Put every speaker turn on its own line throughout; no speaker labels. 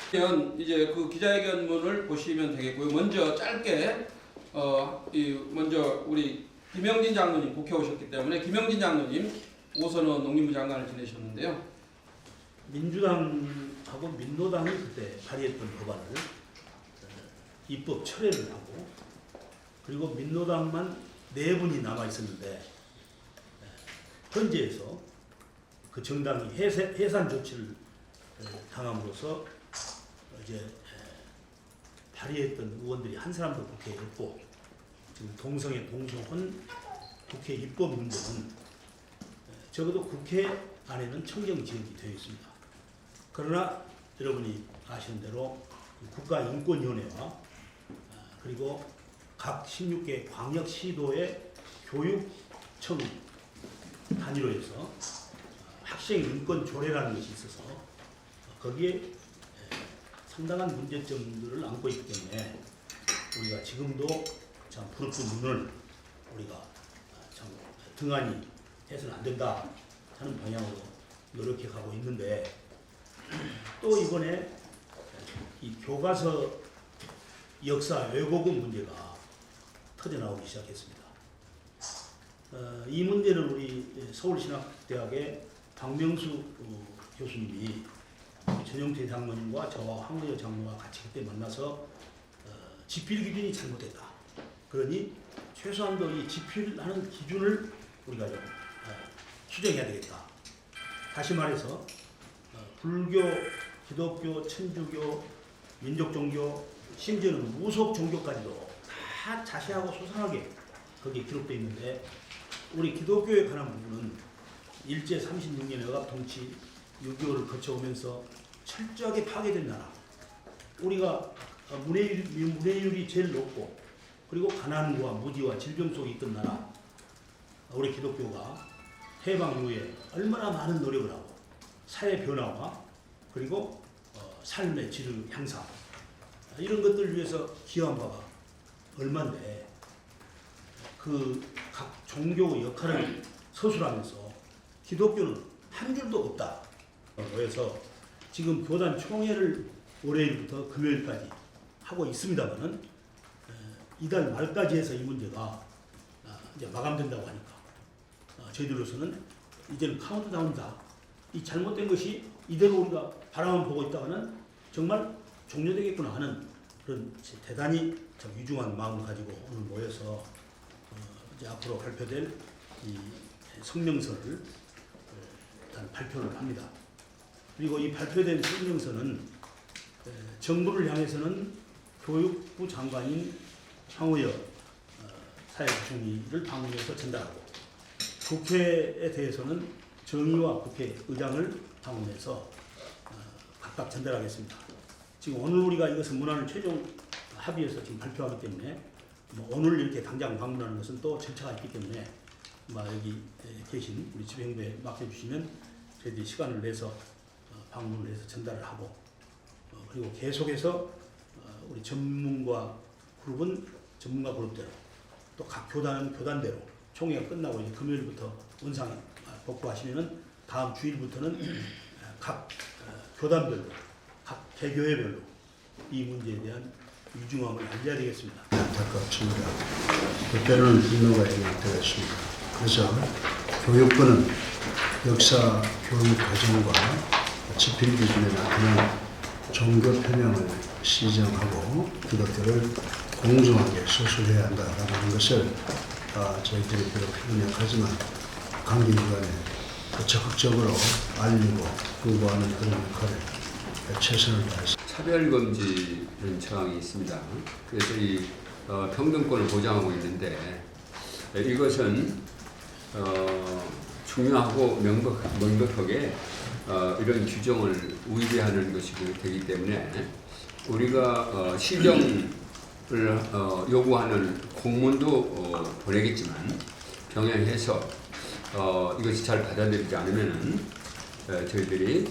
이제 그 기자회견문을 보시면 되겠고요. 먼저 짧게 먼저 우리 김영진 장로님 국회 오셨기 때문에 김영진 장로님 오선원 농림부 장관을 지내셨는데요.
민주당하고 민노당이 그때 발의했던 법안을 입법 철회를 하고 그리고 민노당만 4분이 남아 있었는데 헌재에서 그 정당이 해산 조치를 당함으로써 이제 발의했던 의원들이 한 사람도 국회에 없고 지금 동성애 동성혼 국회 입법 문제는 적어도 국회 안에는 청정지역이 되어 있습니다. 그러나 여러분이 아시는 대로 국가인권위원회와 그리고 각 16개 광역시도의 교육청 단위로 해서 학생 인권 조례라는 것이 있어서 거기에 상당한 문제점들을 안고 있기 때문에 우리가 지금도 참 부릅뜬 문을 우리가 참 등한히 해서는 안 된다 하는 방향으로 노력해 가고 있는데 또 이번에 이 교과서 역사 왜곡은 문제가 터져나오기 시작했습니다. 이 문제는 우리 서울신학대학의 박명수 교수님이 전용태 장로님과 저와 황의여 장로가 같이 그때 만나서 지필 기준이 잘못됐다. 그러니 최소한도 이 지필하는 기준을 우리가 좀 수정해야 되겠다. 다시 말해서 불교, 기독교, 천주교, 민족종교, 심지어는 무속 종교까지도 다 자세하고 소상하게 거기에 기록되어 있는데 우리 기독교에 관한 부분은 일제 36년의 억압통치 6.25를 거쳐오면서 철저하게 파괴된 나라, 우리가 문해율이 제일 높고 그리고 가난과 무지와 질병 속에 있던 나라, 우리 기독교가 해방 이후에 얼마나 많은 노력을 하고 사회 변화와 그리고 삶의 질을 향상 이런 것들을 위해서 기여한 바가 얼마인데 그 각 종교의 역할을 서술하면서 기독교는 한 줄도 없다. 그래서 지금 교단 총회를 월요일부터 금요일까지 하고 있습니다만은 이달 말까지 해서 이 문제가 이제 마감된다고 하니까 저희들로서는 이제는 카운트다운이다. 이 잘못된 것이 이대로 우리가 바라만 보고 있다가는 정말 종료되겠구나 하는 그런 대단히 참 유중한 마음을 가지고 오늘 모여서 이제 앞으로 발표될 이 성명서를 일단 발표를 합니다. 그리고 이 발표된 성명서는 정부를 향해서는 교육부 장관인 황의여 사회부총리를 방문해서 전달하고 국회에 대해서는 정의와 국회의장을 방문해서 각각 전달하겠습니다. 지금 오늘 우리가 이것은 문안을 최종 합의해서 지금 발표하기 때문에 오늘 이렇게 당장 방문하는 것은 또 절차가 있기 때문에 여기 계신 우리 집행부에 맡겨주시면 저희들이 시간을 내서 방문을 해서 전달을 하고 그리고 계속해서 우리 전문가 그룹은 전문가 그룹대로 또 각 교단은 교단대로 총회가 끝나고 이제 금요일부터 원상 복구하시면은 다음 주일부터는 각 교단별로 각 개교회별로 이 문제에 대한 유중함을 알려야 되겠습니다.
안타깝습니다. 그때는 분노가 일어났습니다. 그래서 교육부는 역사 교육 과정과 지필 기준에 나타난 종교 편향을 시정하고 그것들을 공정하게 수술해야 한다는 것을 저희들이 비록 협력하지만 관계기관에 적극적으로 알리고 홍보하는 그런 역할을 최선을 다해서
차별금지 처방이 있습니다. 그래서 이 평등권을 보장하고 있는데 이것은 중요하고 명백하게 이런 규정을 위배하는 것이 되기 때문에 우리가 시정을 요구하는 공문도 보내겠지만 병행해서 이것이 잘 받아들이지 않으면은 저희들이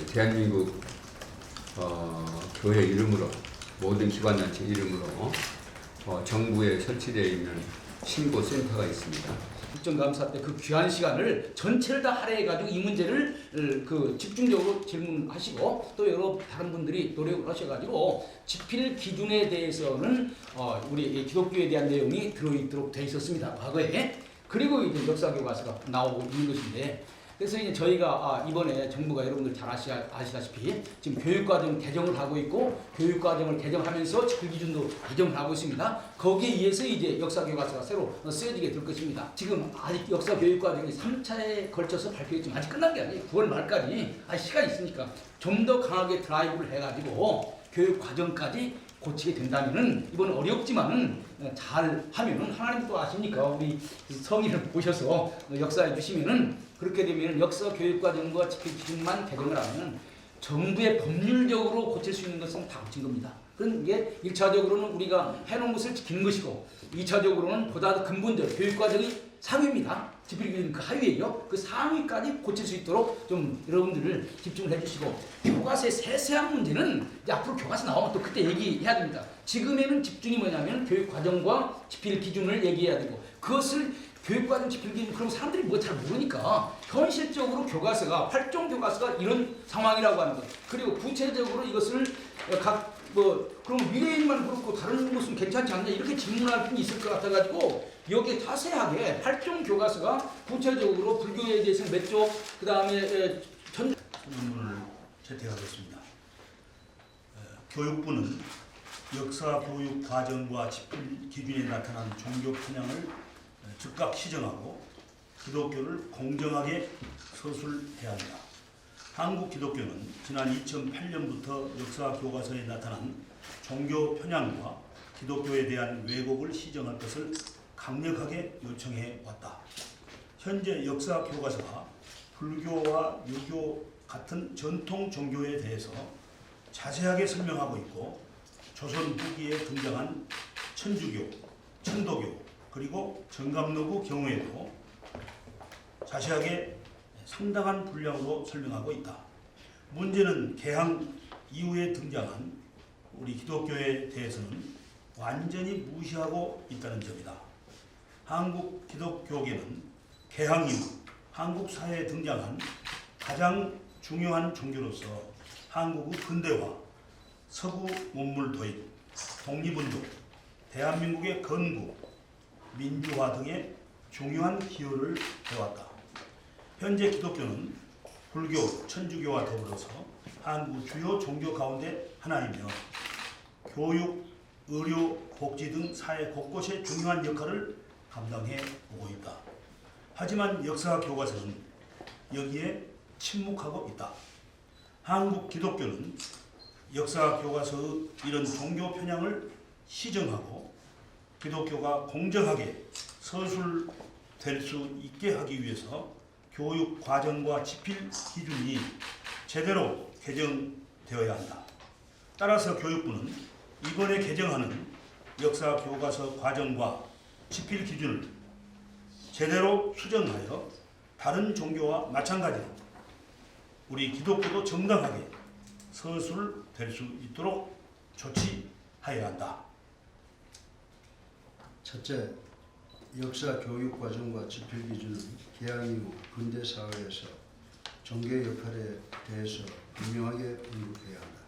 대한민국 교회 이름으로 모든 기관단체 이름으로 정부에 설치되어 있는 신고센터가 있습니다.
국정감사 때 그 귀한 시간을 전체를 다 할애해가지고 이 문제를 그 집중적으로 질문하시고 또 여러 다른 분들이 노력을 하셔가지고 집필 기준에 대해서는 우리 기독교에 대한 내용이 들어있도록 돼 있었습니다. 과거에. 그리고 이제 역사 교과서가 나오고 있는 것인데 그래서 이제 저희가 이번에 정부가 여러분들 잘 아시다시피 지금 교육과정 개정을 하고 있고 교육과정을 개정하면서 집필 기준도 개정을 하고 있습니다. 거기에 의해서 이제 역사교과서가 새로 쓰여지게 될 것입니다. 지금 아직 역사교육과정이 3차에 걸쳐서 발표했지만 아직 끝난 게 아니에요. 9월 말까지 아직 시간이 있으니까 좀 더 강하게 드라이브를 해가지고 교육과정까지 고치게 된다면은 이번 어렵지만은 잘 하면은 하나님도 아십니까? 우리 성인을 보셔서 역사해 주시면은 그렇게 되면 역사 교육 과정과 집필 기준만 개정을 하면은 정부의 법률적으로 고칠 수 있는 것은 다 고친 겁니다. 그런 게 1차적으로는 우리가 해놓은 것을 지키는 것이고 2차적으로는 보다 더 근본적 교육 과정이 상위입니다. 집필 기준 그 하위예요. 그 상위까지 고칠 수 있도록 좀 여러분들을 집중을 해주시고 교과서의 세세한 문제는 이제 앞으로 교과서 나오면 또 그때 얘기해야 됩니다. 지금에는 집중이 뭐냐면 교육 과정과 집필 기준을 얘기해야 되고 그것을 교육과정 집필 기준 그럼 사람들이 뭐 잘 모르니까 현실적으로 교과서가 8종 교과서가 이런 상황이라고 하는 것 그리고 구체적으로 이것을 그럼 미래인만 그렇고 다른 것은 괜찮지 않냐 이렇게 질문할 분이 있을 것 같아가지고 여기에 자세하게 8종 교과서가 구체적으로 불교에 대해서 몇 조 그 다음에
질문을 채택하겠습니다. 교육부는 역사 교육 과정과 집필 기준에 나타난 종교 편향을 즉각 시정하고 기독교를 공정하게 서술해야 한다. 한국 기독교는 지난 2008년부터 역사 교과서에 나타난 종교 편향과 기독교에 대한 왜곡을 시정할 것을 강력하게 요청해 왔다. 현재 역사 교과서가 불교와 유교 같은 전통 종교에 대해서 자세하게 설명하고 있고 조선 후기에 등장한 천주교, 천도교 그리고 정감로구 경우에도 자세하게 상당한 분량으로 설명하고 있다. 문제는 개항 이후에 등장한 우리 기독교에 대해서는 완전히 무시하고 있다는 점이다. 한국 기독교계는 개항 이후 한국 사회에 등장한 가장 중요한 종교로서 한국의 근대화, 서구 문물 도입, 독립운동, 대한민국의 건국, 민주화 등의 중요한 기여를 해왔다. 현재 기독교는 불교, 천주교와 더불어서 한국 주요 종교 가운데 하나이며 교육, 의료, 복지 등 사회 곳곳에 중요한 역할을 감당해 오고 있다. 하지만 역사 교과서는 여기에 침묵하고 있다. 한국 기독교는 역사 교과서의 이런 종교 편향을 시정하고 기독교가 공정하게 서술될 수 있게 하기 위해서 교육 과정과 집필 기준이 제대로 개정되어야 한다. 따라서 교육부는 이번에 개정하는 역사 교과서 과정과 집필 기준을 제대로 수정하여 다른 종교와 마찬가지로 우리 기독교도 정당하게 서술될 수 있도록 조치하여야 한다.
첫째, 역사 교육 과정과 집필 기준은 개항 이후 근대 사회에서 종교 역할에 대해서 분명하게 언급해야 한다.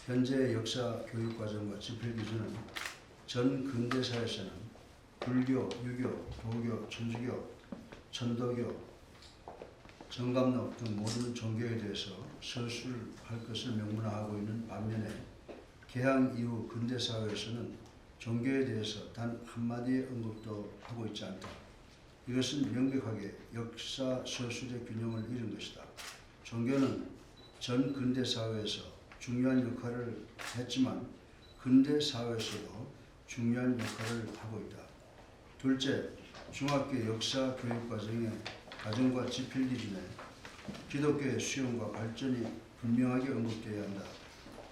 현재 역사 교육 과정과 집필 기준은 전 근대사에서는 불교, 유교, 도교, 천주교, 천도교, 정감록 등 모든 종교에 대해서 서술할 것을 명문화하고 있는 반면에 개항 이후 근대사회에서는 종교에 대해서 단 한마디의 언급도 하고 있지 않다. 이것은 명백하게 역사 서술의 균형을 잃은 것이다. 종교는 전 근대사회에서 중요한 역할을 했지만 근대사회에서도 중요한 역할을 하고 있다. 둘째, 중학교 역사 교육 과정의 과정과 집필 기준에 기독교의 수용과 발전이 분명하게 언급되어야 한다.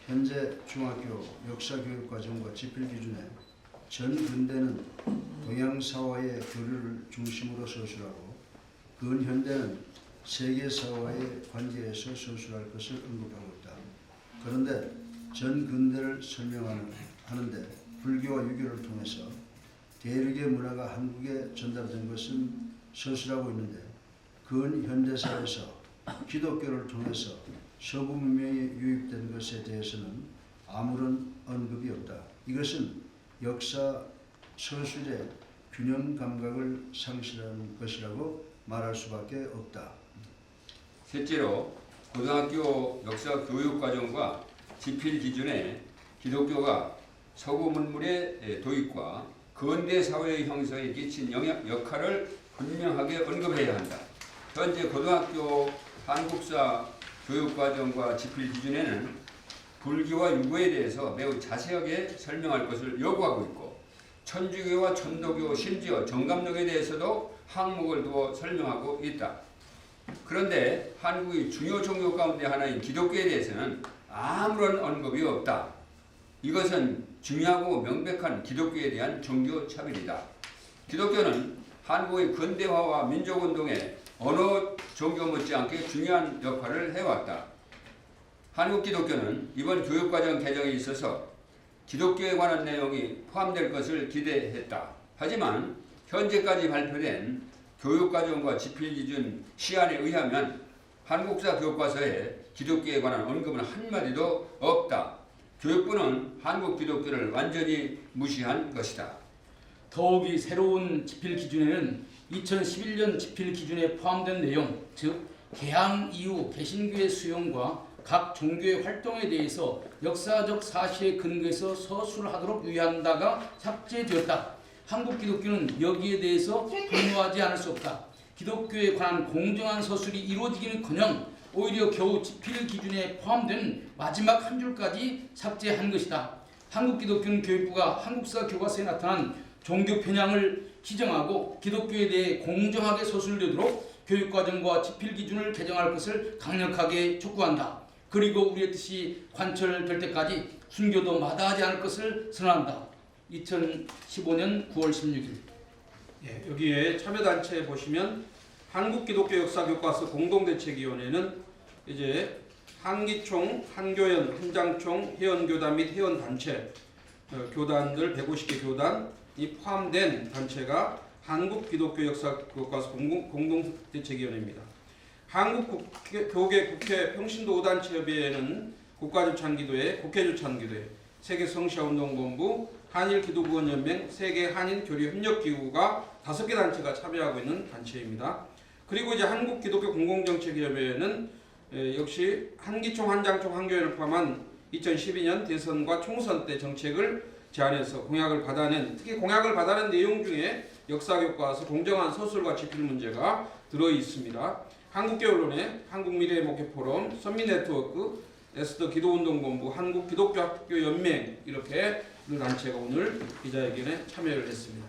현재 중학교 역사 교육 과정과 집필 기준에 전 근대는 동양 사회의 교류를 중심으로 서술하고 근현대는 세계 사회의 관계에서 서술할 것을 언급하고 있다. 그런데 전 근대를 설명하는데 불교와 유교를 통해서 대륙의 문화가 한국에 전달된 것은 서술하고 있는데 근현대사에서 기독교를 통해서 서구 문명이 유입된 것에 대해서는 아무런 언급이 없다. 이것은 역사 서술의 균형 감각을 상실하는 것이라고 말할 수밖에 없다.
셋째로 고등학교 역사 교육 과정과 지필 기준에 기독교가 서구 문물의 도입과 근대 사회 형성에 끼친 역할을 분명하게 언급해야 한다. 현재 고등학교 한국사 교육 과정과 지필 기준에는 불교와 유교에 대해서 매우 자세하게 설명할 것을 요구하고 있고 천주교와 천도교 심지어 정감록에 대해서도 항목을 두어 설명하고 있다. 그런데 한국의 중요 종교 가운데 하나인 기독교에 대해서는 아무런 언급이 없다. 이것은 중요하고 명백한 기독교에 대한 종교 차별이다. 기독교는 한국의 근대화와 민족운동에 어느 종교 못지않게 중요한 역할을 해왔다. 한국 기독교는 이번 교육과정 개정에 있어서 기독교에 관한 내용이 포함될 것을 기대했다. 하지만 현재까지 발표된 교육과정과 지필기준 시안에 의하면 한국사 교과서에 기독교에 관한 언급은 한마디도 없다. 교육부는 한국 기독교를 완전히 무시한 것이다.
더욱이 새로운 지필 기준에는 2011년 지필 기준에 포함된 내용, 즉 개항 이후 개신교의 수용과 각 종교의 활동에 대해서 역사적 사실에 근거해서 서술하도록 유의한다가 삭제되었다. 한국 기독교는 여기에 대해서 동의하지 않을 수 없다. 기독교에 관한 공정한 서술이 이루어지기는커녕 오히려 겨우 지필 기준에 포함된 마지막 한 줄까지 삭제한 것이다. 한국 기독교는 교육부가 한국사 교과서에 나타난 종교 편향을 지정하고 기독교에 대해 공정하게 서술되도록 교육과정과 지필 기준을 개정할 것을 강력하게 촉구한다. 그리고 우리의 뜻이 관철될 때까지 순교도 마다하지 않을 것을 선언한다. 2015년 9월 16일.
예, 여기에 참여단체 보시면 한국기독교역사교과서 공동대책위원회는 이제 한기총, 한교연, 한장총, 회원교단 및 회원단체 교단들 150개 교단이 포함된 단체가 한국기독교역사교과서 공동대책위원회입니다. 한국교계 국회 평신도 5단체 협의회는 국가주찬기도회, 국회주찬기도회, 세계성시아운동본부, 한일기독의원연맹, 세계한인교류협력기구가 5개 단체가 참여하고 있는 단체입니다. 그리고 이제 한국기독교공공정책협의회는 역시 한기총, 한장총, 한교연을 포함한 2012년 대선과 총선 때 정책을 제안해서 공약을 받아낸, 특히 공약을 받아낸 내용 중에 역사교과서 공정한 서술과 지필 문제가 들어있습니다. 한국계 언론의 한국미래목회포럼, 선미네트워크, 에스더 기도운동본부, 한국기독교학교연맹 이렇게 단체가 오늘 기자회견에 참여를 했습니다.